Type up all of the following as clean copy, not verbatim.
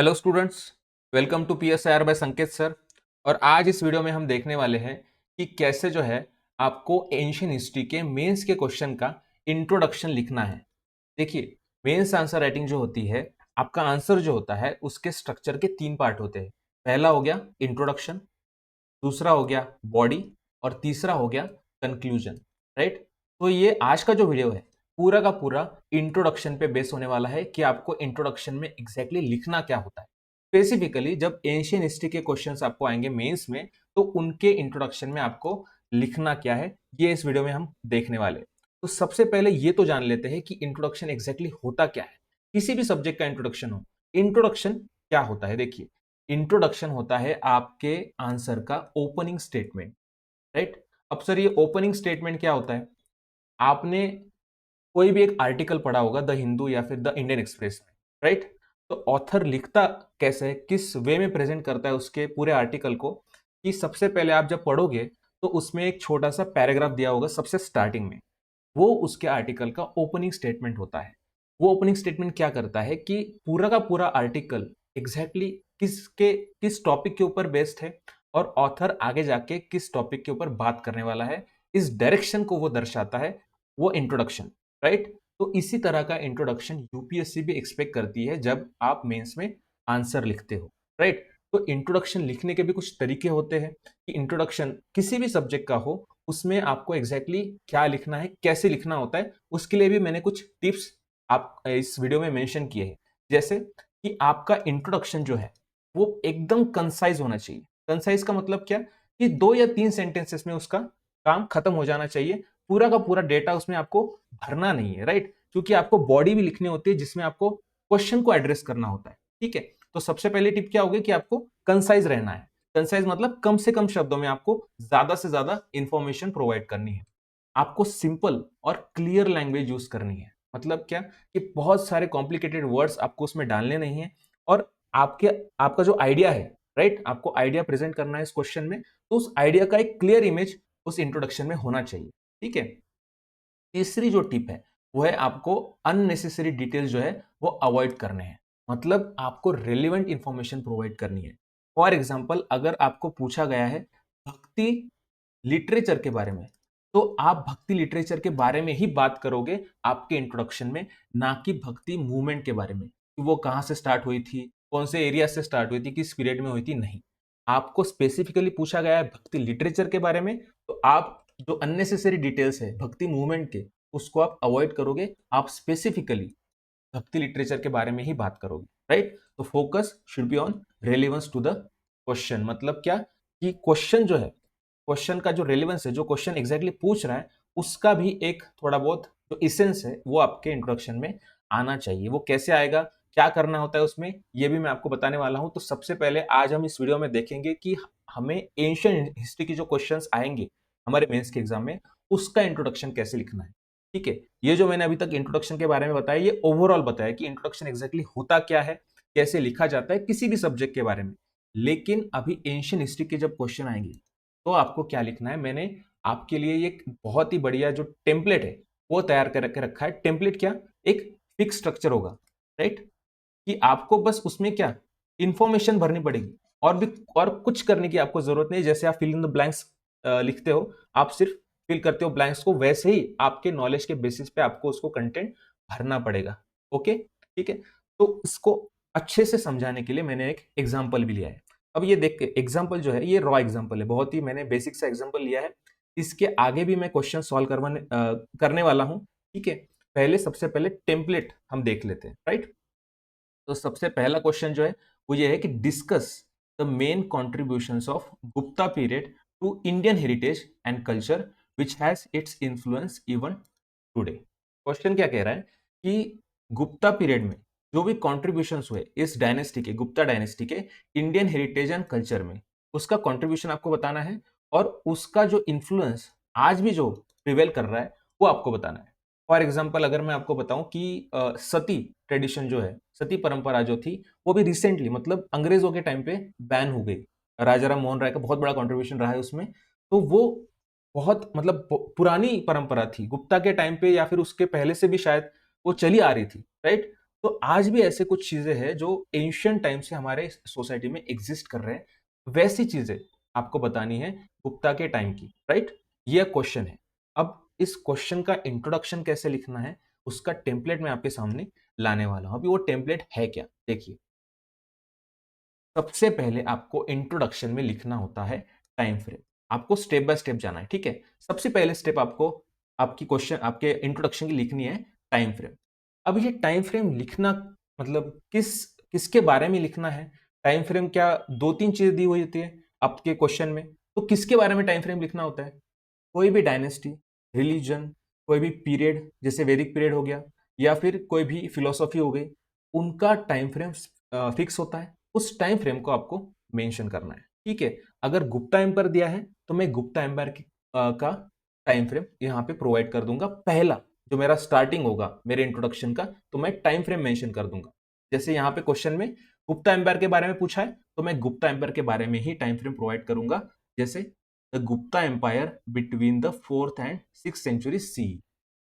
Hello students, welcome to PSIR by Sanket sir. और आज इस वीडियो में हम देखने वाले हैं कि कैसे जो है आपको एंशियंट हिस्ट्री के मेंस के क्वेश्चन का इंट्रोडक्शन लिखना है। देखिए, मेंस आंसर राइटिंग जो होती है, आपका आंसर जो होता है उसके स्ट्रक्चर के 3 पार्ट होते हैं। पहला हो गया इंट्रोडक्शन, दूसरा हो गया बॉडी और तीसरा हो गया कंक्लूजन। राइट। तो ये आज का जो वीडियो है पूरा का पूरा इंट्रोडक्शन पे बेस होने वाला है कि आपको इंट्रोडक्शन में एग्जैक्टली लिखना क्या होता है। स्पेसिफिकली जब एंशियंट हिस्ट्री के क्वेश्चंस आपको आएंगे मेंस में, तो उनके इंट्रोडक्शन में आपको लिखना क्या है, ये इस वीडियो में हम देखने वाले हैं। तो सबसे पहले ये तो जान लेते हैं कि इंट्रोडक्शन एग्जैक्टली होता क्या है। किसी भी सब्जेक्ट का इंट्रोडक्शन हो, इंट्रोडक्शन क्या होता है? देखिए, इंट्रोडक्शन होता है आपके आंसर का ओपनिंग स्टेटमेंट। राइट। अब सर, ये ओपनिंग स्टेटमेंट क्या होता है? आपने कोई भी एक आर्टिकल पढ़ा होगा द हिंदू या फिर द इंडियन एक्सप्रेस में। राइट। तो ऑथर लिखता कैसे है, किस वे में प्रेजेंट करता है उसके पूरे आर्टिकल को, कि सबसे पहले आप जब पढ़ोगे तो उसमें एक छोटा सा पैराग्राफ दिया होगा सबसे स्टार्टिंग में। वो उसके आर्टिकल का ओपनिंग स्टेटमेंट होता है। वो ओपनिंग स्टेटमेंट क्या करता है कि पूरा का पूरा आर्टिकल एग्जैक्टली किस टॉपिक के ऊपर बेस्ड है और ऑथर आगे जाके किस टॉपिक के ऊपर बात करने वाला है, इस डायरेक्शन को वो दर्शाता है, वो इंट्रोडक्शन। राइट। तो इसी तरह का इंट्रोडक्शन यूपीएससी भी एक्सपेक्ट करती है जब आप मेंस में आंसर लिखते हो। राइट। तो इंट्रोडक्शन लिखने के भी कुछ तरीके होते हैं कि इंट्रोडक्शन किसी भी सब्जेक्ट का हो, उसमें आपको एग्जैक्टली क्या लिखना है, कैसे लिखना होता है, उसके लिए भी मैंने कुछ टिप्स आप इस वीडियो में मेंशन किए हैं। जैसे कि आपका इंट्रोडक्शन जो है वो एकदम कंसाइज होना चाहिए। कंसाइज का मतलब क्या, कि 2 या 3 सेंटेंसेस में उसका काम खत्म हो जाना चाहिए। पूरा का पूरा डेटा उसमें आपको भरना नहीं है। राइट। क्योंकि आपको बॉडी भी लिखनी होती है जिसमें आपको क्वेश्चन को एड्रेस करना होता है। ठीक है। तो सबसे पहली टिप क्या होगी कि आपको कंसाइज रहना है। कंसाइज मतलब कम से कम शब्दों में आपको ज्यादा से ज्यादा इंफॉर्मेशन प्रोवाइड करनी है। आपको सिंपल और क्लियर लैंग्वेज यूज करनी है। मतलब क्या, कि बहुत सारे कॉम्प्लिकेटेड वर्ड्स आपको उसमें डालने नहीं है। और आपके आपका जो आइडिया है, राइट, आपको आइडिया प्रेजेंट करना है इस क्वेश्चन में, तो उस आइडिया का एक क्लियर इमेज उस इंट्रोडक्शन में होना चाहिए। ठीक है। तीसरी जो टिप है वो है आपको अननेसेसरी डिटेल्स जो है वो अवॉइड करने हैं। मतलब आपको रेलिवेंट इंफॉर्मेशन प्रोवाइड करनी है। फॉर एग्जाम्पल, अगर आपको पूछा गया है भक्ति लिटरेचर के बारे में, तो आप भक्ति लिटरेचर के बारे में ही बात करोगे आपके इंट्रोडक्शन में, ना कि भक्ति मूवमेंट के बारे में, कि वो कहां से स्टार्ट हुई थी, कौन से एरिया से स्टार्ट हुई थी, किस पीरियड में हुई थी। नहीं, आपको स्पेसिफिकली पूछा गया है भक्ति लिटरेचर के बारे में, तो आप जो अननेसेसरी डिटेल्स है भक्ति मूवमेंट के, उसको आप अवॉइड करोगे। आप स्पेसिफिकली भक्ति लिटरेचर के बारे में ही बात करोगे। राइट। तो focus should be on relevance to the question. मतलब क्या, कि क्वेश्चन जो है, क्वेश्चन का जो रेलिवेंस है, जो क्वेश्चन एग्जैक्टली पूछ रहा है, उसका भी एक थोड़ा बहुत जो इसेंस है वो आपके इंट्रोडक्शन में आना चाहिए। वो कैसे आएगा, क्या करना होता है उसमें, ये भी मैं आपको बताने वाला हूं। तो सबसे पहले आज हम इस वीडियो में देखेंगे कि हमें एंशियंट हिस्ट्री की जो क्वेश्चंस आएंगे हमारे मेंस के एग्जाम में, उसका इंट्रोडक्शन कैसे लिखना है। ठीक है। ये जो मैंने अभी तक इंट्रोडक्शन के बारे में बताया, ये ओवरऑल बताया कि इंट्रोडक्शन एग्जैक्टली होता क्या है, कैसे लिखा जाता है किसी भी सब्जेक्ट के बारे में। लेकिन अभी एंशियंट हिस्ट्री के जब क्वेश्चन आएंगे तो आपको क्या लिखना है, मैंने आपके लिए एक बहुत ही बढ़िया जो टेम्पलेट है वो तैयार करके रखा है। टेम्पलेट क्या, एक फिक्स स्ट्रक्चर होगा। राइट। कि आपको बस उसमें क्या इंफॉर्मेशन भरनी पड़ेगी, और भी और कुछ करने की आपको जरूरत नहीं। जैसे आप फिल इन द ब्लैंक्स लिखते हो, आप सिर्फ फिल करते हो ब्लैंक्स को, वैसे ही आपके नॉलेज के बेसिस पे आपको उसको कंटेंट भरना पड़ेगा। ओके। ठीक है। तो इसको अच्छे से समझाने के लिए मैंने एक एग्जाम्पल भी लिया है। अब ये देख के, एग्जाम्पल जो है ये रॉ एग्जाम्पल है, बहुत ही मैंने बेसिक सा एग्जाम्पल लिया है। इसके आगे भी मैं क्वेश्चन सॉल्व करने वाला हूं। ठीक है। पहले सबसे पहले टेम्पलेट हम देख लेते हैं। राइट। तो सबसे पहला क्वेश्चन जो है वो ये है कि discuss the main contributions of Gupta period to Indian heritage and culture which has its influence even today. Question क्या कह रहा है कि गुप्ता पीरियड में जो भी कॉन्ट्रीब्यूशंस हुए इस डायनेस्टी के, गुप्ता डायनेस्टी के इंडियन हेरिटेज एंड कल्चर में, उसका कॉन्ट्रीब्यूशन आपको बताना है। और उसका जो इन्फ्लुएंस आज भी जो प्रिवेल कर रहा है वो आपको बताना है। फॉर एग्जाम्पल, अगर मैं आपको बताऊं कि सती ट्रेडिशन जो है, सती परंपरा जो थी, वो भी रिसेंटली मतलब अंग्रेजों के टाइम पे बैन हो गई। राजा राम मोहन राय का बहुत बड़ा कंट्रीब्यूशन रहा है उसमें। तो वो बहुत मतलब पुरानी परंपरा थी, गुप्ता के टाइम पे या फिर उसके पहले से भी शायद वो चली आ रही थी। राइट। तो आज भी ऐसे कुछ चीजें हैं जो एंशियंट टाइम से हमारे सोसाइटी में एग्जिस्ट कर रहे हैं, वैसी चीजें आपको बतानी है गुप्ता के टाइम की, राइट? ये क्वेश्चन है। अब इस क्वेश्चन का इंट्रोडक्शन कैसे लिखना है, उसका टेम्पलेट मैं आपके सामने लाने वाला हूं। अभी वो टेम्पलेट है क्या, देखिए। सबसे पहले आपको इंट्रोडक्शन में लिखना होता है टाइम फ्रेम। आपको स्टेप बाय स्टेप जाना है, ठीक है? सबसे पहले स्टेप आपको आपकी क्वेश्चन आपके इंट्रोडक्शन की लिखनी है टाइम फ्रेम। अब ये टाइम फ्रेम लिखना मतलब किसके बारे में लिखना है? टाइम फ्रेम क्या दो तीन चीजें दी हुई होती है आपके क्वेश्चन में, तो किसके बारे में टाइम फ्रेम लिखना होता है? कोई भी डायनेस्टी, रिलीजन, कोई भी पीरियड जैसे वैदिक पीरियड हो गया, या फिर कोई भी फिलोसॉफी हो गई, उनका टाइम फ्रेम फिक्स होता है। उस टाइम फ्रेम को आपको मेंशन करना है, ठीक है? अगर गुप्ता एम्पायर दिया है तो मैं गुप्ता एम्पायर का टाइम फ्रेम यहाँ पे प्रोवाइड कर दूंगा। पहला जो मेरा स्टार्टिंग होगा मेरे इंट्रोडक्शन का, तो मैं टाइम फ्रेम मेंशन कर दूंगा। जैसे यहाँ पे क्वेश्चन में गुप्ता एम्पायर के बारे में पूछा है, तो मैं गुप्ता एम्पायर के बारे में ही टाइम फ्रेम प्रोवाइड करूंगा। जैसे the Gupta empire between the 4th and 6th century C.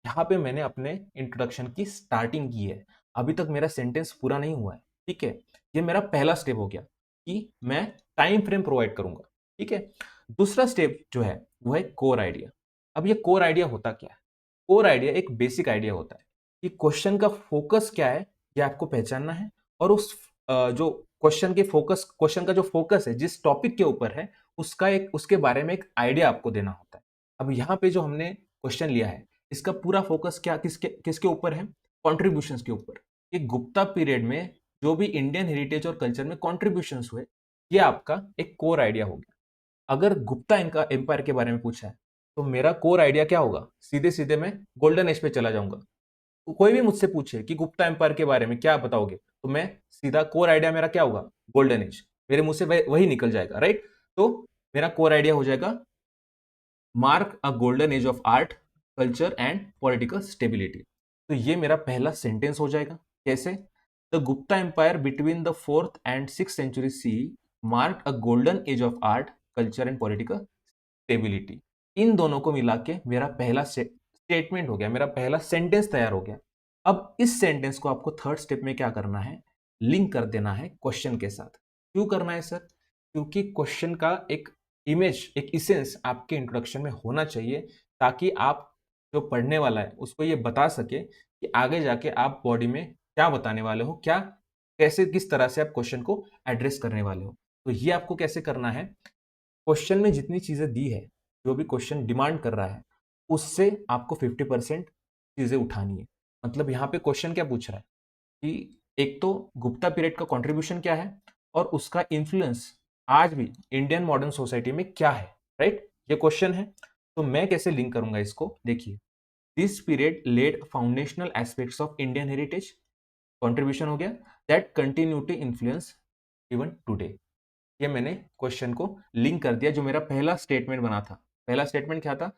यहाँ पे मैंने अपने इंट्रोडक्शन की स्टार्टिंग की है, अभी तक मेरा सेंटेंस पूरा नहीं हुआ है, ठीक है? ये मेरा पहला स्टेप हो गया कि मैं टाइम फ्रेम प्रोवाइड करूंगा, ठीक है? दूसरा स्टेप जो है वो है कोर आइडिया। अब ये कोर आइडिया होता क्या है? कोर आइडिया एक बेसिक आइडिया होता है कि क्वेश्चन का फोकस क्या है, ये आपको पहचानना है। और उस जो क्वेश्चन का जो फोकस है, जिस टॉपिक के ऊपर है, उसके बारे में एक आइडिया आपको देना होता है। अब यहाँ पे जो हमने क्वेश्चन लिया है, इसका पूरा फोकस क्या किसके किसके ऊपर है? कॉन्ट्रीब्यूशंस के ऊपर। कि गुप्ता पीरियड में जो भी इंडियन हेरिटेज और कल्चर में कॉन्ट्रीब्यूशंस हुए, ये आपका एक कोर आइडिया हो गया। अगर गुप्ता इनका एम्पायर के बारे में पूछा है, तो मेरा कोर आइडिया क्या होगा? सीधे सीधे मैं गोल्डन एज पे चला जाऊंगा। तो कोई भी मुझसे पूछे कि गुप्ता एम्पायर के बारे में क्या बताओगे, तो मैं सीधा कोर आइडिया मेरा क्या होगा? Golden age. मेरे मुंह से वही निकल जाएगा, राइट? तो मेरा कोर आइडिया हो जाएगा mark a golden age of art, culture and political stability. तो ये मेरा पहला सेंटेंस हो जाएगा। कैसे? The Gupta empire between the 4th and 6th century C mark a golden age of art, culture and political stability. इन दोनों को मिला के मेरा पहला स्टेटमेंट हो गया, मेरा पहला सेंटेंस तैयार हो गया। अब इस सेंटेंस को आपको थर्ड स्टेप में क्या करना है? लिंक कर देना है क्वेश्चन के साथ। क्यों करना है सर? क्योंकि क्वेश्चन का एक इमेज, एक इसेंस आपके इंट्रोडक्शन में होना चाहिए, ताकि आप जो पढ़ने वाला है उसको ये बता सके कि आगे जाके आप बॉडी में क्या बताने वाले हो, क्या कैसे किस तरह से आप क्वेश्चन को एड्रेस करने वाले हो। तो ये आपको कैसे करना है? क्वेश्चन में जितनी चीजें दी है, जो भी क्वेश्चन डिमांड कर रहा है, उससे आपको 50% चीजें उठानी है। मतलब यहाँ पे क्वेश्चन क्या पूछ रहा है कि एक तो गुप्ता पीरियड का कंट्रीब्यूशन क्या है, और उसका इन्फ्लुएंस आज भी इंडियन मॉडर्न सोसाइटी में क्या है, राइट? ये क्वेश्चन है। तो मैं कैसे लिंक करूंगा इसको, देखिए। This period laid foundational aspects of Indian heritage, contribution हो गया, that continue to influence even today. ये मैंने क्वेश्चन को लिंक कर दिया, जो मेरा पहला स्टेटमेंट बना था। पहला स्टेटमेंट क्या था?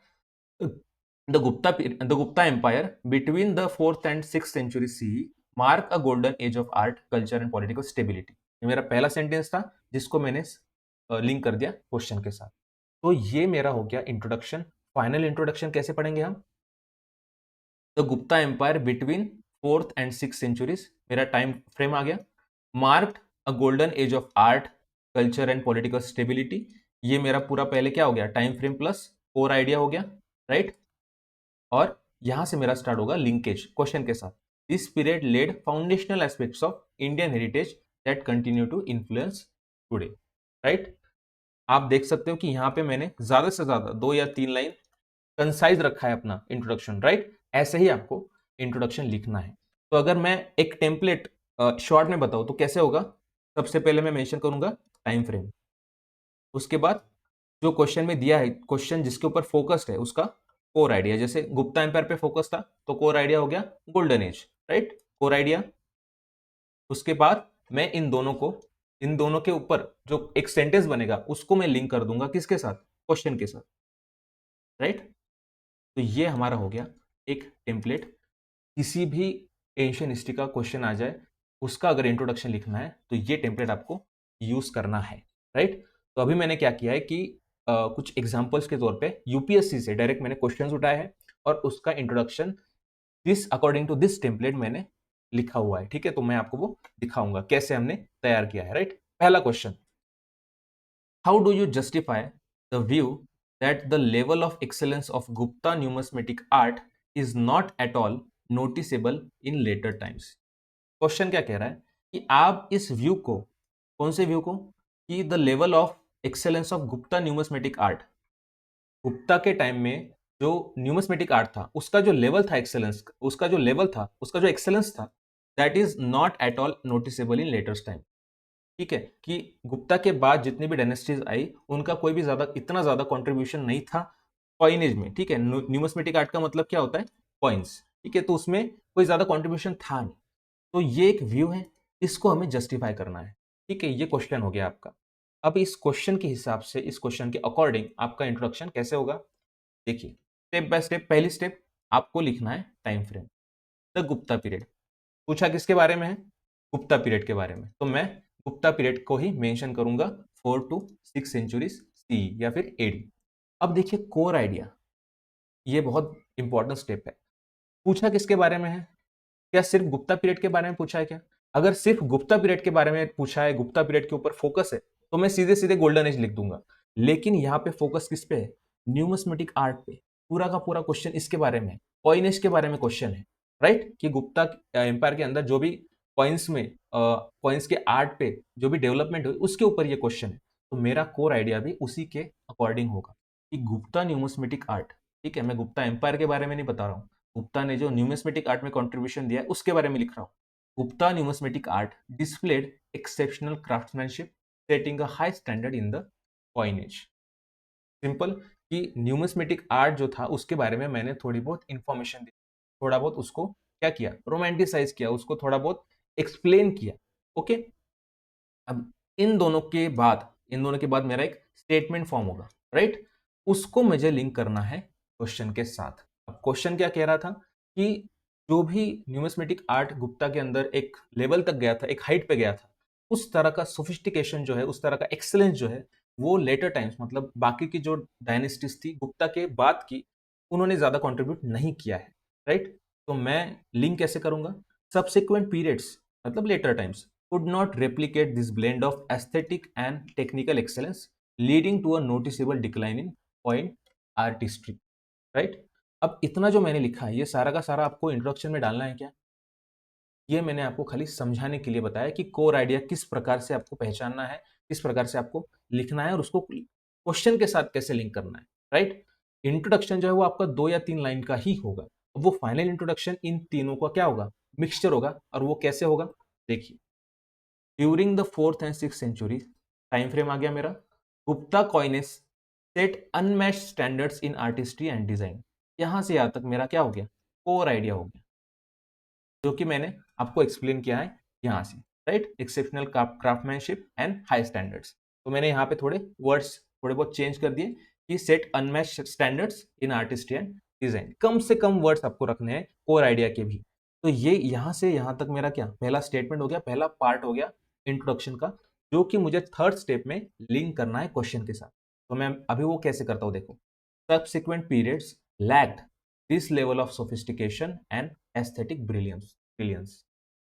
The Gupta empire between the 4th and 6th century C mark a golden age of art, culture and political stability. ये मेरा पहला सेंटेंस था, जिसको मैंने लिंक कर दिया क्वेश्चन के साथ। तो ये मेरा हो गया इंट्रोडक्शन। फाइनल इंट्रोडक्शन कैसे पढ़ेंगे हम? The Gupta empire between 4th and 6th centuries, मेरा टाइम फ्रेम आ गया। Marked a golden age of art, culture and political stability. ये मेरा पूरा पहले क्या हो गया? Time frame plus core idea हो गया, राइट? और यहां से मेरा स्टार्ट होगा लिंकेज क्वेश्चन के साथ। This period laid foundational aspects of Indian heritage that continue to influence today, right? आप देख सकते हो कि यहाँ पे मैंने ज्यादा से ज्यादा 2 या 3 लाइन कंसाइज रखा है अपना इंट्रोडक्शन, राइट? ऐसे ही आपको इंट्रोडक्शन लिखना है। तो अगर मैं एक टेम्पलेट शॉर्ट में बताऊं तो कैसे होगा? सबसे पहले मैं मेंशन करूंगा टाइम फ्रेम। उसके बाद जो क्वेश्चन में दिया है, क्वेश्चन जिसके ऊपर फोकस्ड है, उसका कोर आइडिया। जैसे गुप्ता एम्पायर पे फोकस था, तो कोर आइडिया हो गया golden age, right? Core idea. उसके बाद मैं इन दोनों के ऊपर जो एक सेंटेंस बनेगा, उसको मैं लिंक कर दूंगा किसके साथ? क्वेश्चन के साथ, राइट? तो ये हमारा हो गया एक टेम्पलेट। किसी भी एंशियंट हिस्ट्री का क्वेश्चन आ जाए, उसका अगर इंट्रोडक्शन लिखना है, तो ये टेम्पलेट आपको यूज करना है, राइट? तो अभी मैंने क्या किया है कि कुछ एग्जांपल्स के तौर पे यूपीएससी से डायरेक्ट मैंने क्वेश्चंस उठाए हैं, और उसका introduction this according to this template मैंने लिखा हुआ है, ठीक है, तो मैं आपको वो दिखाऊंगा कैसे हमने तैयार किया है, राइट। पहला question, how do you justify the view that the level of excellence of Gupta numismatic art is not at all noticeable in later times. Question क्या कह रहा है कि आप इस व्यू को, कौन से व्यू को, कि the level of excellence of Gupta numismatic art, Gupta के टाइम में जो न्यूमिस्मेटिक आर्ट था उसका जो लेवल था एक्सेलेंस, उसका जो लेवल था, उसका जो एक्सेलेंस था, that is not at all noticeable in latest time. ठीक है, कि गुप्ता के बाद जितनी भी डायनेस्टीज आई उनका कोई भी ज्यादा, इतना ज्यादा कंट्रीब्यूशन नहीं था कॉइनेज में। ठीक है, न्यूमिस्मेटिक आर्ट का मतलब क्या होता है, कॉइन्स। ठीक है, तो उसमें कोई ज्यादा कंट्रीब्यूशन था नहीं। तो ये एक व्यू है, इसको हमें जस्टिफाई करना है। ठीक है, ये क्वेश्चन हो गया आपका। अब इस क्वेश्चन के हिसाब से, इस क्वेश्चन के अकॉर्डिंग आपका इंट्रोडक्शन कैसे होगा, देखिए स्टेप बाय स्टेप। पहली स्टेप, आपको लिखना है time frame, the Gupta period. पूछा किसके बारे में है, गुप्ता पीरियड के बारे में, तो मैं गुप्ता पीरियड को ही मेंशन करूंगा, 4 to 6 सेंचुरीज सी या फिर एडी। अब देखिए कोर आइडिया, ये बहुत इंपॉर्टेंट स्टेप है। पूछा किसके बारे में है, क्या सिर्फ गुप्ता पीरियड के बारे में पूछा है क्या? अगर सिर्फ गुप्ता पीरियड के बारे में पूछा है, गुप्ता पीरियड के ऊपर फोकस है, तो मैं सीधे सीधे गोल्डन एज लिख दूंगा। लेकिन यहाँ पे फोकस किस पे है, न्यूमिस्मेटिक आर्ट पे। पूरा का पूरा क्वेश्चन इसके बारे में है, कॉइनेज के बारे में क्वेश्चन है, राइट। कि गुप्ता एम्पायर के अंदर जो भी कॉइन्स में, कॉइन्स के आर्ट पे जो भी डेवलपमेंट हुई उसके ऊपर ये क्वेश्चन है। तो मेरा कोर आइडिया भी उसी के अकॉर्डिंग होगा कि गुप्ता न्यूमिस्मेटिक आर्ट। ठीक है, मैं गुप्ता एम्पायर के बारे में नहीं बता रहा हूँ, गुप्ता ने जो न्यूमिस्मेटिक आर्ट में कंट्रीब्यूशन दिया है उसके बारे में लिख रहा हूँ। Gupta numismatic art displayed exceptional craftsmanship setting a high standard in the coinage। Simple, कि न्यूमिस्मेटिक आर्ट जो था उसके बारे में मैंने थोड़ी बहुत इंफॉर्मेशन दी, थोड़ा बहुत उसको क्या किया, रोमांटिसाइज किया, उसको थोड़ा बहुत एक्सप्लेन किया। ओके, अब इन दोनों के बाद मेरा एक स्टेटमेंट फॉर्म होगा, राइट। उसको मुझे लिंक करना है क्वेश्चन के साथ। अब क्वेश्चन क्या कह रहा था कि जो भी न्यूमिस्मेटिक आर्ट गुप्ता के अंदर एक लेवल तक गया था, एक हाइट पे गया था, उस तरह का सोफिस्टिकेशन जो है, उस तरह का एक्सेलेंस जो है, वो लेटर टाइम्स, मतलब बाकी की जो डायनेस्टीज थी गुप्ता के बाद की, उन्होंने ज्यादा कंट्रीब्यूट नहीं किया है, राइट। तो मैं लिंक कैसे करूंगा, सब्सिक्वेंट पीरियड्स मतलब later times could not replicate this blend of aesthetic and technical excellence, leading to a noticeable decline in point artistry, right? अब इतना जो मैंने लिखा है ये सारा का सारा आपको इंट्रोडक्शन में डालना है क्या? ये मैंने आपको खाली समझाने के लिए बताया कि कोर आइडिया किस प्रकार से आपको पहचानना है, किस प्रकार से आपको लिखना है और उसको क्वेश्चन के साथ कैसे लिंक करना है, राइट। इंट्रोडक्शन जो है वो आपका 2 या 3 लाइन का ही होगा। वो फाइनल इंट्रोडक्शन इन तीनों का क्या होगा, मिक्सचर होगा। और वो कैसे होगा, देखिए during the 4th and 6th century, time frame आ गया मेरा, Gupta coinage set unmatched standards in artistry and design. यहां से यहां तक मेरा क्या हो गया, कोर आइडिया हो गया, जो कि मैंने आपको एक्सप्लेन किया है यहां से, right. Exceptional craftsmanship and high standards, तो मैंने यहाँ पे थोड़े वर्ड्स थोड़े बहुत चेंज कर दिए कि set unmatched standards in artistry and design. कम से कम वर्ड्स आपको रखने हैं कोर आइडिया के भी। तो ये यहां से यहां तक मेरा क्या, पहला स्टेटमेंट हो गया, पहला पार्ट हो गया इंट्रोडक्शन का, जो कि मुझे थर्ड स्टेप में लिंक करना है क्वेश्चन के साथ। तो मैं अभी वो कैसे करता हूं, देखो, subsequent periods lacked this level of sophistication and aesthetic brilliance.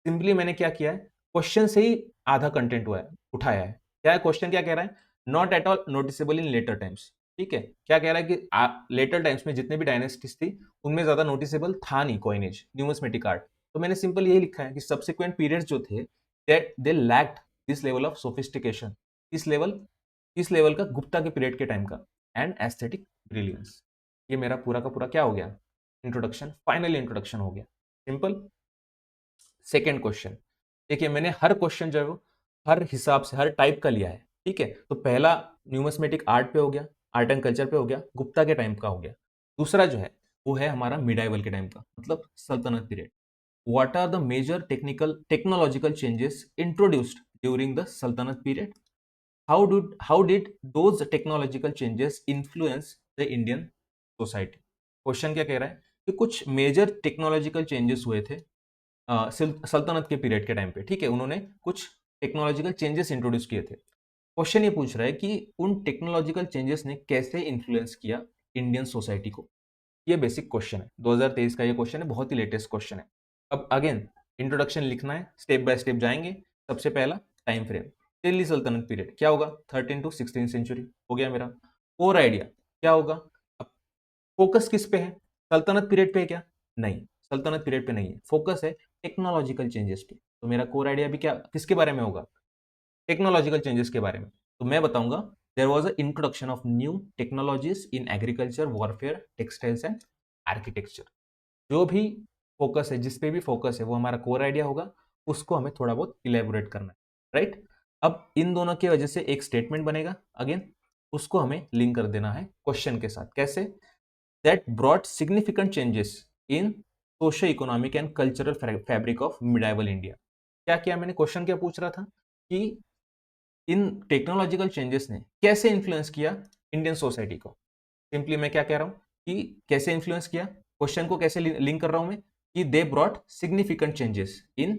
Simply मैंने क्या किया है, क्वेश्चन से ही आधा कंटेंट हुआ है, उठाया है। क्या है क्वेश्चन, क्या कह रहा है, not at all noticeable in later times. ठीक है, क्या कह रहा है कि लेटर टाइम्स में जितने भी डायनेस्टीज थी उनमें ज्यादा नोटिसेबल था नहीं कॉइनेज, न्यूमिस्मेटिक आर्ट। तो मैंने सिंपल यही लिखा है कि सब्सिक्वेंट पीरियड्स जो थे that they lacked this level of sophistication, इस लेवल का गुप्ता के पीरियड के टाइम का, एंड एस्थेटिक ब्रिलियंस। ये मेरा पूरा का पूरा क्या हो गया, इंट्रोडक्शन, फाइनल इंट्रोडक्शन हो गया, सिंपल। सेकेंड क्वेश्चन, देखिए मैंने हर क्वेश्चन जो है वो हर हिसाब से, हर टाइप का लिया है। ठीक है, तो पहला न्यूमिस्मेटिक आर्ट पे हो गया, आर्ट एंड कल्चर पे हो गया, गुप्ता के टाइम का हो गया। दूसरा जो है वो है हमारा मिडाइवल के टाइम का, मतलब सल्तनत period. What are the major technological changes introduced during the सल्तनत period, how did those technological changes influence the Indian society. Question क्या कह रहा है कि कुछ मेजर टेक्नोलॉजिकल चेंजेस हुए थे सल्तनत के पीरियड के टाइम पे। ठीक है, उन्होंने कुछ टेक्नोलॉजिकल चेंजेस इंट्रोड्यूस किए थे। क्वेश्चन ये पूछ रहा है कि उन टेक्नोलॉजिकल चेंजेस ने कैसे इन्फ्लुएंस किया इंडियन सोसाइटी को। ये बेसिक क्वेश्चन है, 2023 का ये क्वेश्चन है, बहुत ही लेटेस्ट क्वेश्चन है। अब अगेन इंट्रोडक्शन लिखना है, स्टेप बाय स्टेप जाएंगे। सबसे पहला टाइम फ्रेम, दिल्ली सल्तनत पीरियड क्या होगा, 13 टू 16 सेंचुरी हो गया मेरा। कोर आइडिया क्या होगा, अब फोकस किस पे है, सल्तनत पीरियड पे है क्या, नहीं, सल्तनत पीरियड पे नहीं है, फोकस है टेक्नोलॉजिकल चेंजेस पे। तो मेरा कोर आइडिया भी क्या किसके बारे में होगा, टेक्नोलॉजिकल चेंजेस के बारे में। तो मैं बताऊंगा there was a introduction of new technologies in agriculture, warfare, textiles and architecture. जो भी फोकस है, जिस पे भी फोकस है, वो हमारा कोर आइडिया होगा, उसको हमें थोड़ा बहुत इलेबोरेट करना है, राइट। अब इन दोनों की वजह से एक स्टेटमेंट बनेगा, अगेन उसको हमें लिंक कर देना है क्वेश्चन के साथ। कैसे, that brought significant changes in socio economic and cultural fabric of medieval India. क्या किया मैंने, क्वेश्चन क्या पूछ रहा था कि इन टेक्नोलॉजिकल चेंजेस ने कैसे इन्फ्लुएंस किया इंडियन सोसाइटी को। सिंपली मैं क्या कह रहा हूं कि कैसे इन्फ्लुएंस किया, क्वेश्चन को कैसे लिंक कर रहा हूं मैं कि they brought significant changes in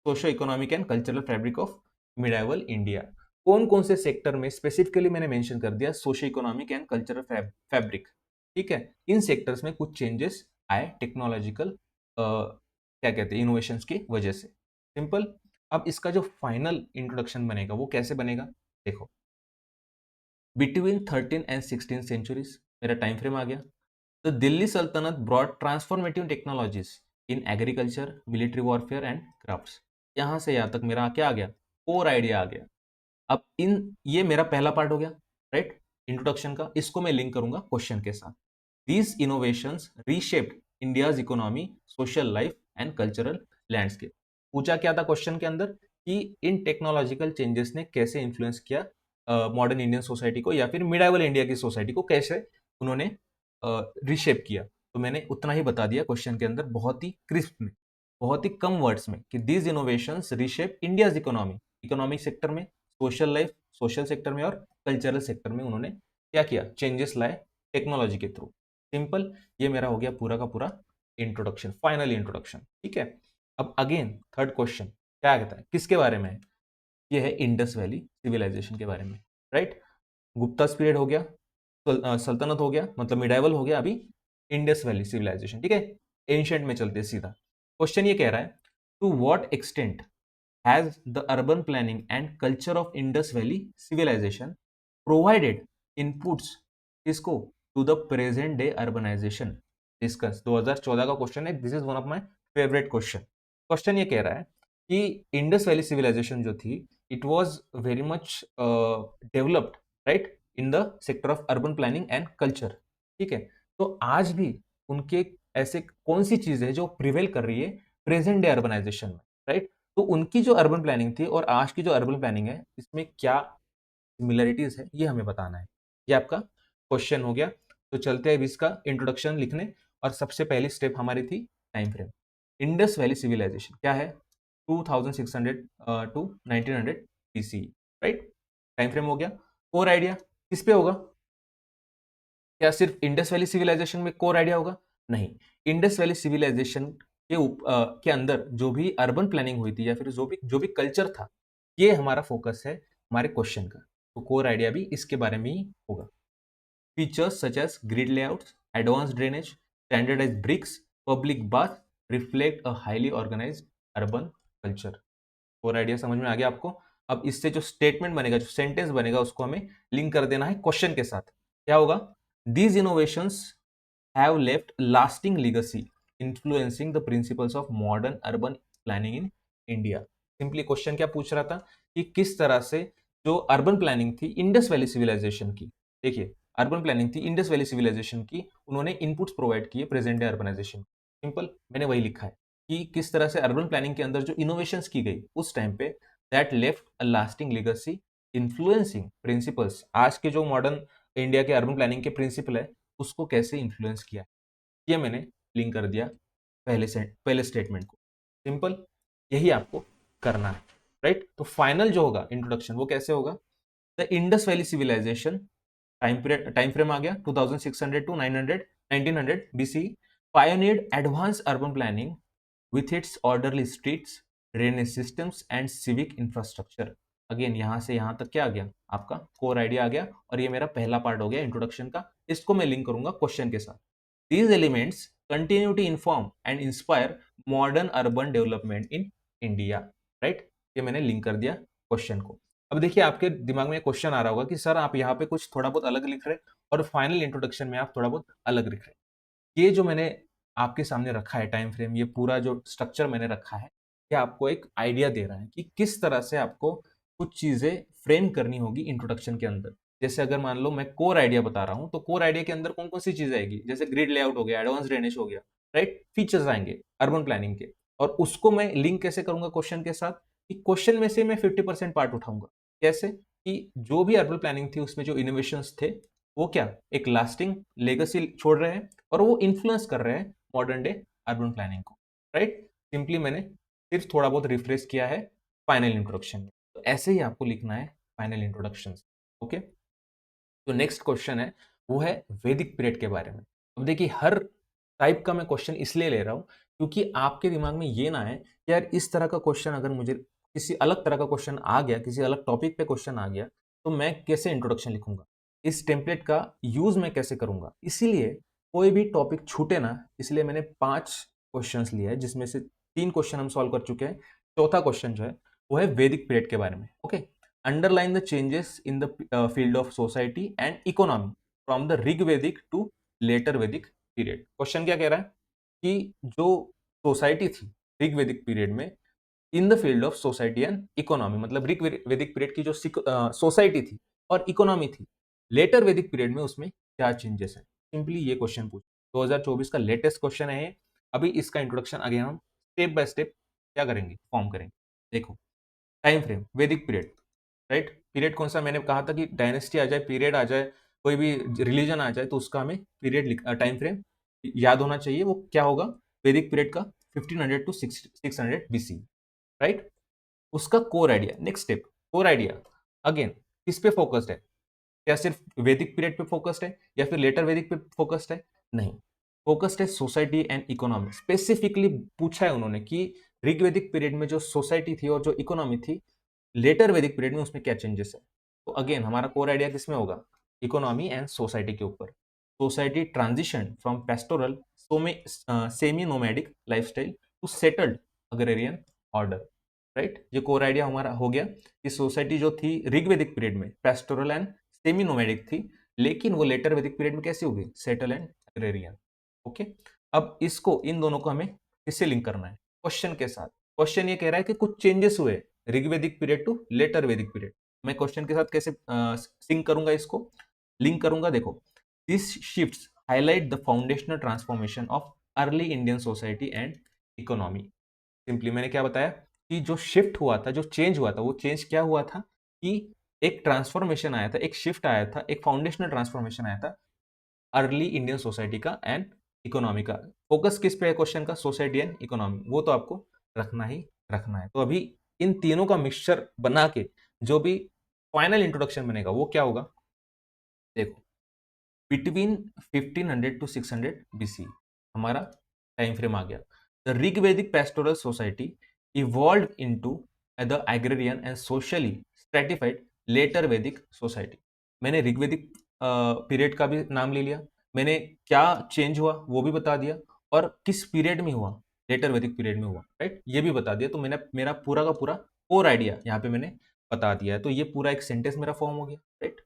socio economic and cultural fabric of medieval India. कौन कौन से सेक्टर में स्पेसिफिकली मैंने मेंशन कर दिया socio economic and cultural fabric, ठीक है। इन सेक्टर्स में कुछ चेंजेस आए टेक्नोलॉजिकल क्या कहते हैं इनोवेशंस की वजह से, सिंपल। अब इसका जो फाइनल इंट्रोडक्शन बनेगा वो कैसे बनेगा, देखो, बिटवीन 13 एंड 16 सेंचुरीज मेरा टाइम फ्रेम आ गया। तो दिल्ली सल्तनत broad transformative technologies in agriculture, military warfare and crafts. यहां से यहां तक मेरा क्या आ गया, कोर आइडिया आ गया। अब इन ये मेरा पहला पार्ट हो गया, राइट, इंट्रोडक्शन का। इसको मैं लिंक करूंगा क्वेश्चन के साथ। These innovations reshaped India's economy, social life and cultural landscape. पूछा क्या था क्वेश्चन के अंदर कि इन टेक्नोलॉजिकल चेंजेस ने कैसे इन्फ्लुएंस किया मॉडर्न इंडियन सोसाइटी को, या फिर मिडाइवल इंडिया की सोसाइटी को कैसे उन्होंने रिशेप किया। तो मैंने उतना ही बता दिया क्वेश्चन के अंदर, बहुत ही क्रिस्प में, बहुत ही कम वर्ड्स में, कि these innovations रिशेप India's economy, economic sector में, सोशल लाइफ, सोशल सेक्टर में और कल्चरल सेक्टर में उन्होंने क्या किया, चेंजेस लाए टेक्नोलॉजी के थ्रू। सिंपल, ये मेरा हो गया पूरा का पूरा इंट्रोडक्शन, फाइनल इंट्रोडक्शन, ठीक है। अब अगेन थर्ड क्वेश्चन क्या कहता है, किसके बारे में है, ये है इंडस वैली सिविलाइजेशन के बारे में, राइट। गुप्तास पीरियड हो गया, सल्तनत हो गया, मतलब मिडाइवल हो गया, अभी इंडस वैली सिविलाइजेशन, ठीक है। एंशिएंट में चलते सीधा। क्वेश्चन ये कह रहा है, to what extent has the urban planning and culture of Indus valley civilisation provided inputs इसको to the present day urbanisation. Discuss 2014 का क्वेश्चन है, this is one of my favourite question. Question ये कह रहा है कि इंडस वैली सिविलाइजेशन जो थी, it was very much developed, right, in the sector of urban planning and culture, ठीक है। तो आज भी उनके ऐसे कौन सी चीज है जो प्रिवेल कर रही है प्रेजेंट डे अर्बनाइजेशन में, राइट। तो उनकी जो अर्बन प्लानिंग थी और आज की जो अर्बन प्लानिंग है, इसमें क्या सिमिलरिटीज है, ये हमें बताना है। ये आपका क्वेश्चन हो गया। तो चलते हैं इसका इंट्रोडक्शन लिखने, और सबसे पहली स्टेप हमारी थी time frame. Indus valley civilisation क्या है, 2600 to 1900 BCE, right. Time frame हो गया। कोर आइडिया किस पे होगा, क्या सिर्फ इंडस वैली सिविलाइजेशन में कोर आइडिया होगा, नहीं। इंडस वैली सिविलाइजेशन के अंदर जो भी अर्बन प्लानिंग हुई थी, या फिर जो भी कल्चर था, ये हमारा फोकस है हमारे क्वेश्चन का। तो कोर आइडिया भी इसके बारे में ही होगा। Features such as grid layouts, advance drainage, standardised bricks, public bath reflect a highly organised urban culture. Core idea समझ में आ गया आपको। अब इससे जो स्टेटमेंट बनेगा, जो सेंटेंस बनेगा, उसको हमें लिंक कर देना है क्वेश्चन के साथ। क्या होगा, these innovations have left lasting legacy influencing the principles of modern urban planning in India. Simply question क्या पूछ रहा था कि किस तरह से जो अर्बन प्लानिंग थी इंडस वैली सिविलाइजेशन की, देखिए अर्बन प्लानिंग थी इंडस वैली सिविलाइजेशन की, उन्होंने इनपुट्स प्रोवाइड किए प्रेजेंट डे अर्बनाइजेशन। सिंपल, मैंने वही लिखा है कि किस तरह से अर्बन प्लानिंग के अंदर जो इनोवेशंस की गई उस टाइम पे, that left a lasting legacy influencing principles, आज के जो मॉडर्न इंडिया के अर्बन प्लानिंग के प्रिंसिपल है, उसको कैसे इन्फ्लुएंस किया, ये मैंने लिंक कर दिया पहले स्टेटमेंट को। सिंपल, यही आपको करना है, राइट। तो फाइनल जो होगा इंट्रोडक्शन वो कैसे होगा, the Indus valley civilisation, time frame आ गया 2600 to 900 1900 BC, pioneered advanced urban planning with its orderly streets, drainage systems and civic infrastructure। Again यहां से यहां तक क्या आ गया, आपका कोर आइडिया आ गया, और ये मेरा पहला पार्ट हो गया इंट्रोडक्शन का। इसको मैं लिंक करूंगा क्वेश्चन के साथ। These elements continue to inform and inspire modern urban development in India, right. ये मैंने लिंक कर दिया क्वेश्चन को। अब देखिए आपके दिमाग में क्वेश्चन आ रहा होगा कि सर आप यहाँ पे कुछ थोड़ा बहुत अलग लिख रहे हैं और फाइनल इंट्रोडक्शन में आप थोड़ा बहुत अलग लिख रहे हैं। ये जो मैंने आपके सामने रखा है टाइम फ्रेम, ये पूरा जो स्ट्रक्चर मैंने रखा है, ये आपको एक आइडिया दे रहा है कि किस तरह से आपको कुछ चीजें फ्रेम करनी होगी इंट्रोडक्शन के अंदर। जैसे अगर मान लो मैं कोर आइडिया बता रहा हूँ, तो कोर आइडिया के अंदर कौन कौन सी चीजें आएगी, जैसे ग्रिड लेआउट हो गया, एडवांस ड्रेनेज हो गया, राइट, फीचर्स आएंगे अर्बन प्लानिंग के, और उसको मैं लिंक कैसे करूंगा क्वेश्चन के साथ, कि क्वेश्चन में से मैं 50% पार्ट उठाऊंगा। कैसे, कि जो भी अर्बन प्लानिंग थी उसमें जो इनोवेशंस थे वो क्या एक लास्टिंग लेगेसी छोड़ रहे हैं और वो इन्फ्लुएंस कर रहे हैं मॉडर्न डे अर्बन प्लानिंग को, राइट। सिंपली मैंने सिर्फ थोड़ा बहुत रिफ्रेश किया है फाइनल इंट्रोडक्शन में। तो ऐसे ही आपको लिखना है फाइनल इंट्रोडक्शन। ओके, तो नेक्स्ट क्वेश्चन है वो है वैदिक पीरियड के बारे में। अब देखिए हर टाइप का मैं क्वेश्चन इसलिए ले रहा हूँ क्योंकि आपके दिमाग में ये ना है कि यार इस तरह का क्वेश्चन अगर मुझे किसी अलग तरह का क्वेश्चन आ गया, किसी अलग टॉपिक पे क्वेश्चन आ गया, तो मैं कैसे इंट्रोडक्शन लिखूंगा, इस टेम्पलेट का यूज मैं कैसे करूंगा। इसीलिए कोई भी टॉपिक छूटे ना, इसलिए मैंने 5 क्वेश्चंस लिए हैं, जिसमें से 3 क्वेश्चन हम सॉल्व कर चुके हैं। चौथा क्वेश्चन जो है वो है वैदिक पीरियड के बारे में। Okay, underline the changes in the field of society and economy from the Rigvedic to later Vedic period. Question क्या कह रहा है कि जो सोसाइटी थी ऋग्वेदिक पीरियड में in the field of society and economy, मतलब ऋग्वेदिक पीरियड की जो सोसाइटी थी और इकोनॉमी थी, लेटर वैदिक पीरियड में उसमें क्या चेंजेस है। सिंपली ये क्वेश्चन पूछ, 2024 का लेटेस्ट क्वेश्चन है। अभी इसका इंट्रोडक्शन आगे हम स्टेप बाय स्टेप क्या करेंगे, फॉर्म करेंगे। देखो, टाइम फ्रेम वैदिक पीरियड, राइट। पीरियड कौन सा, मैंने कहा था कि डायनेस्टी आ जाए, पीरियड आ जाए, कोई भी रिलीजन आ जाए, तो उसका हमें पीरियड टाइम फ्रेम याद होना चाहिए। वो क्या होगा, वैदिक पीरियड का 1500 टू 600 बीसी, राइट। उसका core idea, next step, core idea again किस पे फोकस्ड है, क्या सिर्फ वैदिक पीरियड पे फोकस्ड है या फिर लेटर वैदिक पे फोकस्ड है, नहीं, फोकस्ड है सोसाइटी एंड इकोनॉमी। स्पेसिफिकली पूछा है उन्होंने कि ऋग्वेदिक पीरियड में जो सोसाइटी थी और जो इकोनॉमी थी, लेटर वैदिक पीरियड में उसमें क्या चेंजेस है। तो अगेन हमारा कोर आइडिया किसमें होगा, इकोनॉमी एंड सोसाइटी के ऊपर। Society transition from pastoral semi nomadic lifestyle to settled agrarian order, right. ये कोर आइडिया हमारा हो गया कि सोसाइटी जो थी ऋग्वेदिक पीरियड में पेस्टोरल एंड सेमी नोमैडिक थी, लेकिन वो लेटर वैदिक पीरियड में कैसी हो गई, सेटल एंड अग्रेरियन। ओके, अब इसको इन दोनों को हमें किससे लिंक करना है, क्वेश्चन के साथ। क्वेश्चन ये कह रहा है कि कुछ चेंजेस हुए ऋग्वेदिक period to later Vedic period. मैं क्वेश्चन के साथ कैसे सिंक करूंगा, इसको लिंक करूंगा। देखो, this shifts highlight the foundational transformation of early Indian society and economy. Simply मैंने क्या बताया कि जो शिफ्ट हुआ था, जो चेंज हुआ था, वो चेंज क्या हुआ था कि एक ट्रांसफॉर्मेशन आया था, एक शिफ्ट आया था, एक फाउंडेशनल ट्रांसफॉर्मेशन आया था अर्ली इंडियन सोसाइटी का एंड इकोनॉमी का। फोकस किस पे है क्वेश्चन का, सोसाइटी एंड इकोनॉमी, वो तो आपको रखना ही रखना है। तो अभी इन तीनों का मिक्सचर बना के जो भी फाइनल इंट्रोडक्शन बनेगा वो क्या होगा, देखो, बिटवीन 1500 टू 600 बीसी हमारा टाइम फ्रेम आ गया। The Rigvedic pastoral society evolve into the agrarian and socially stratified later Vedic society. मैंने ऋग्वेदिक पीरियड का भी नाम ले लिया, मैंने क्या चेंज हुआ वो भी बता दिया, और किस पीरियड में हुआ, लेटर वैदिक पीरियड में हुआ, राइट, ये भी बता दिया। तो मैंने मेरा पूरा का पूरा कोर आइडिया यहाँ पे मैंने बता दिया है। तो ये पूरा एक सेंटेंस मेरा फॉर्म हो गया, राइट।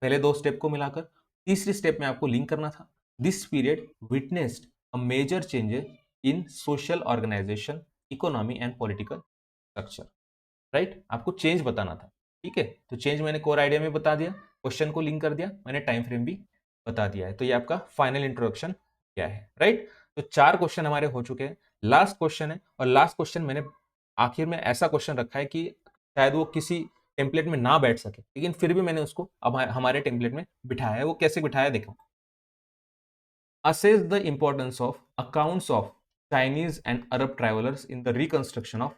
पहले 2 स्टेप को मिलाकर तीसरी स्टेप में आपको लिंक करना था, this period witnessed a major changes in social organisation, economy and political structure, right. आपको चेंज बताना था, ठीक है। तो चेंज मैंने कोर आइडिया में बता दिया, क्वेश्चन को लिंक कर दिया, मैंने टाइम फ्रेम भी बता दिया है। तो ये आपका फाइनल इंट्रोडक्शन क्या है, राइट। तो 4 क्वेश्चन हमारे हो चुके हैं, लास्ट क्वेश्चन है, और लास्ट क्वेश्चन मैंने आखिर में ऐसा क्वेश्चन रखा है कि शायद वो किसी टेम्पलेट में ना बैठ सके, लेकिन फिर भी मैंने उसको अब हमारे टेम्पलेट में बिठाया है। वो कैसे बिठाया, देखो, assess the importance of accounts of Chinese and Arab travelers in the reconstruction of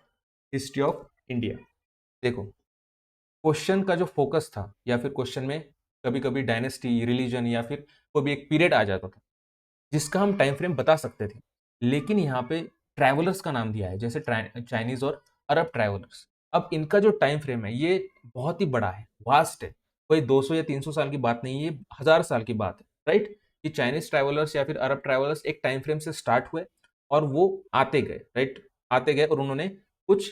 history of India। देखो, क्वेश्चन का जो फोकस था, या फिर क्वेश्चन में कभी कभी डायनेस्टी, रिलीजन, या फिर कोई भी एक पीरियड आ जाता था जिसका हम टाइम फ्रेम बता सकते थे, लेकिन यहाँ पे ट्रैवलर्स का नाम दिया है, जैसे चाइनीज और अरब ट्रैवलर्स। अब इनका जो टाइम फ्रेम है ये बहुत ही बड़ा है, वास्ट है, कोई 200 या 300 साल की बात नहीं है, ये 1000 साल की बात है, राइट। कि चाइनीज ट्रैवलर्स या फिर अरब ट्रैवलर्स एक टाइम फ्रेम से स्टार्ट हुए और वो आते गए, राइट, आते गए और उन्होंने कुछ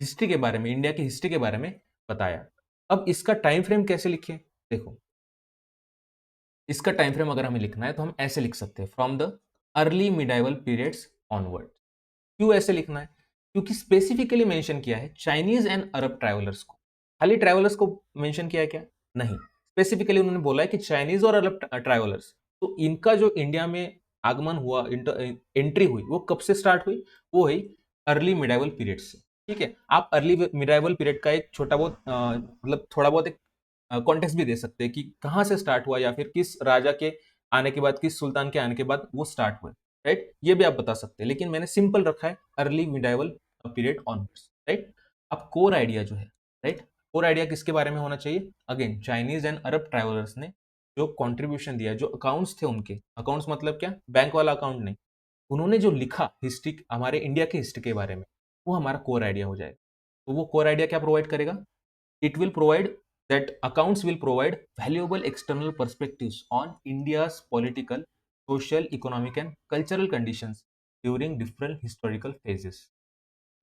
हिस्ट्री के बारे में, इंडिया की हिस्ट्री के बारे में बताया। अब इसका टाइम फ्रेम कैसे लिखे, देखो इसका टाइम फ्रेम अगर हमें लिखना है तो हम ऐसे लिख सकते हैं, from the early medieval periods onward. क्यों ऐसे लिखना है? क्योंकि स्पेसिफिकली मेंशन किया है चाइनीज एंड अरब ट्रैवलर्स को, खाली ट्रैवलर्स को मेंशन किया है क्या? नहीं, स्पेसिफिकली उन्होंने बोला है कि चाइनीज और अरब ट्रैवलर्स। तो इनका जो इंडिया में आगमन हुआ, एंट्री हुई, वो कब से स्टार्ट हुई? वो हुई अर्ली मिडाइवल पीरियड से। ठीक है, आप अर्ली मिडाइवल पीरियड का एक छोटा बहुत मतलब थोड़ा बहुत एक कॉन्टेक्स्ट भी दे सकते हैं कि कहाँ से स्टार्ट हुआ या फिर किस राजा के आने के बाद, किस सुल्तान के आने के बाद वो स्टार्ट हुए, राइट, ये भी आप बता सकते हैं। लेकिन मैंने सिंपल रखा है early medieval period onwards, right. अब कोर आइडिया जो है, राइट, कोर आइडिया किसके बारे में होना चाहिए? Again Chinese and Arab travellers ने जो कॉन्ट्रीब्यूशन दिया, जो अकाउंट्स थे उनके, अकाउंट्स मतलब क्या? बैंक वाला अकाउंट नहीं, उन्होंने जो लिखा हिस्ट्री, हमारे इंडिया की हिस्ट्री के बारे में, वो हमारा कोर आइडिया हो जाएगा। तो वो कोर आइडिया क्या प्रोवाइड करेगा? It will provide that accounts will provide valuable external perspectives on India's political, social, economic and cultural conditions during different historical phases.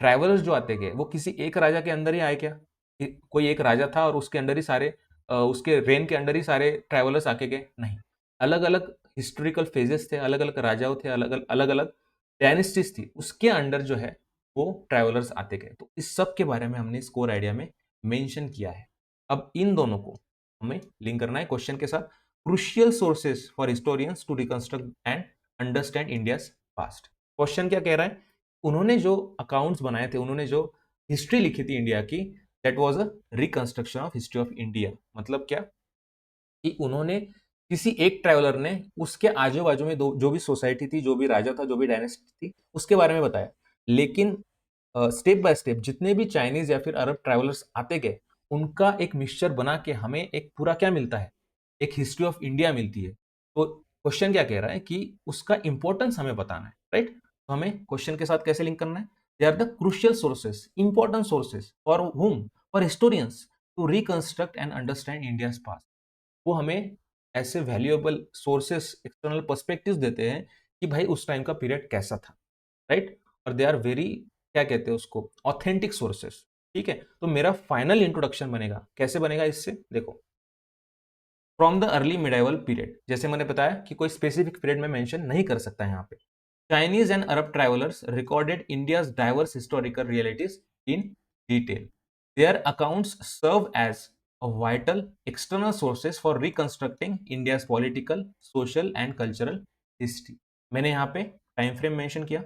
Travellers जो आते गए वो किसी एक राजा के अंदर ही आए क्या? कोई एक राजा था और उसके अंदर ही सारे उसके रेन के अंदर ही सारे ट्रैवलर्स आके गए? नहीं, अलग अलग हिस्टोरिकल फेजेस थे, अलग अलग राजाओं थे, अलग अलग डायनेस्टीज थी, उसके अंडर जो है वो ट्रैवलर्स आते गए। तो इस सब के बारे में हमने इस कोर आइडिया में मेंशन किया है। अब इन दोनों को हमें लिंक करना है क्वेश्चन के साथ। Crucial sources for historians to reconstruct and understand India's past. Question क्या कह रहा है? उन्होंने जो अकाउंट्स बनाए थे, उन्होंने जो हिस्ट्री लिखी थी इंडिया की, that was a reconstruction of history of India. मतलब क्या? कि उन्होंने, किसी एक ट्रैवलर ने उसके आजू बाजू में जो भी सोसाइटी थी, जो भी राजा था, जो भी डायनेस्टी थी, उसके बारे में बताया। लेकिन स्टेप बाय स्टेप जितने भी चाइनीज या फिर अरब ट्रैवलर्स आते गए, उनका एक मिक्सचर बना के हमें एक पूरा क्या मिलता है? एक हिस्ट्री ऑफ इंडिया मिलती है। तो क्वेश्चन क्या कह रहा है कि उसका इंपॉर्टेंस हमें बताना है, राइट। तो हमें क्वेश्चन के साथ कैसे लिंक करना है? They are the crucial sources, important sources for whom, for historians to reconstruct and understand India's past. वो हमें ऐसे वैल्यूएबल सोर्सेस, एक्सटर्नल पर्सपेक्टिव्स देते हैं कि भाई उस टाइम का पीरियड कैसा था, राइट। और दे आर वेरी, क्या कहते हैं उसको, ऑथेंटिक सोर्सेस। ठीक है, तो मेरा फाइनल इंट्रोडक्शन बनेगा, कैसे बनेगा इससे? देखो, from the early medieval period, जैसे मैंने बताया कि कोई स्पेसिफिक पीरियड में मेंशन नहीं कर सकता यहाँ पे। Chinese and Arab travellers recorded India's diverse historical realities in detail. Their accounts serve as a vital external sources for reconstructing India's political, social and cultural history। मैंने यहाँ पे टाइम फ्रेम मेंशन किया,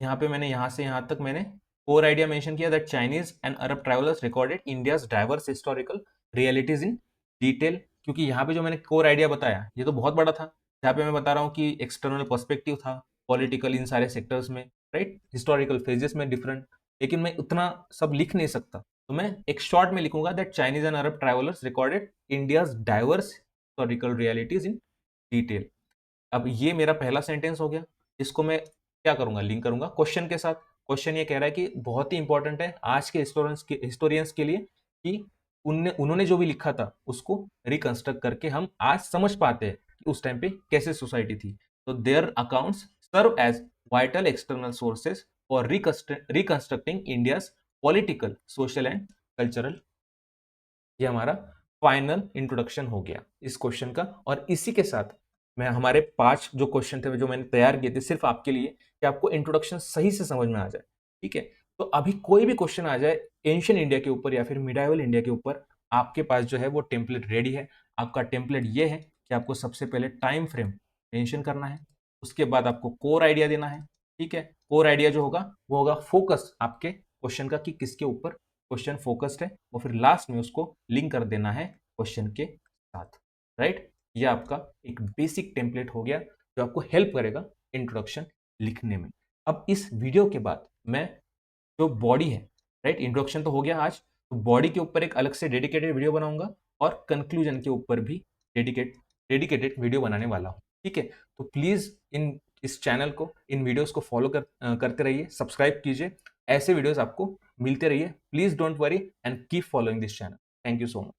यहाँ पे मैंने यहाँ से यहाँ तक मैंने कोर आइडिया मेंशन किया, that Chinese and Arab travellers recorded India's diverse historical realities in detail. क्योंकि यहाँ पे जो मैंने कोर आइडिया बताया ये तो बहुत बड़ा था, यहाँ पे मैं बता रहा हूँ कि एक्सटर्नल पर्सपेक्टिव था, पॉलिटिकल इन सारे सेक्टर्स में, राइट, हिस्टोरिकल फेजेस में डिफरेंट। लेकिन मैं उतना सब लिख नहीं सकता, तो मैं एक शॉर्ट में लिखूंगा that Chinese and Arab travellers recorded India's diverse historical realities in detail. अब ये मेरा पहला सेंटेंस हो गया। इसको मैं क्या करूंगा? लिंक करूंगा क्वेश्चन के साथ। क्वेश्चन ये कह रहा है कि बहुत ही इंपॉर्टेंट है आज के हिस्टोरियंस के लिए कि उन्होंने जो भी लिखा था उसको रिकंस्ट्रक्ट करके हम आज समझ पाते हैं कि उस टाइम पे कैसे सोसाइटी थी। तो their accounts serve as vital external sources for reconstructing India's political, social and cultural. ये हमारा फाइनल इंट्रोडक्शन हो गया इस क्वेश्चन का। और इसी के साथ मैं, हमारे 5 जो क्वेश्चन थे जो मैंने तैयार किए थे सिर्फ आपके लिए कि आपको इंट्रोडक्शन सही से समझ में आ जाए। ठीक है, तो अभी कोई भी क्वेश्चन आ जाए एंशिएंट इंडिया के ऊपर या फिर मिडाइवल इंडिया के ऊपर, आपके पास जो है वो टेम्पलेट रेडी है। आपका टेम्पलेट ये है कि आपको सबसे पहले टाइम फ्रेम मेंशन करना है, उसके बाद आपको कोर आइडिया देना है। ठीक है, कोर आइडिया जो होगा वो होगा फोकस आपके क्वेश्चन का, कि किसके ऊपर क्वेश्चन फोकस्ड है, और फिर लास्ट में उसको लिंक कर देना है क्वेश्चन के साथ, राइट। ये आपका एक बेसिक टेम्पलेट हो गया जो आपको हेल्प करेगा इंट्रोडक्शन लिखने में। अब इस वीडियो के बाद मैं जो बॉडी है, राइट, इंट्रोडक्शन तो हो गया आज, तो बॉडी के ऊपर एक अलग से डेडिकेटेड वीडियो बनाऊंगा और कंक्लूजन के ऊपर भी डेडिकेटेड वीडियो बनाने वाला हूँ। ठीक है, तो प्लीज इस चैनल को, इन वीडियोस को फॉलो करते रहिए, सब्सक्राइब कीजिए, ऐसे वीडियोस आपको मिलते रहिए। Please don't worry and keep following this channel. Thank you so much.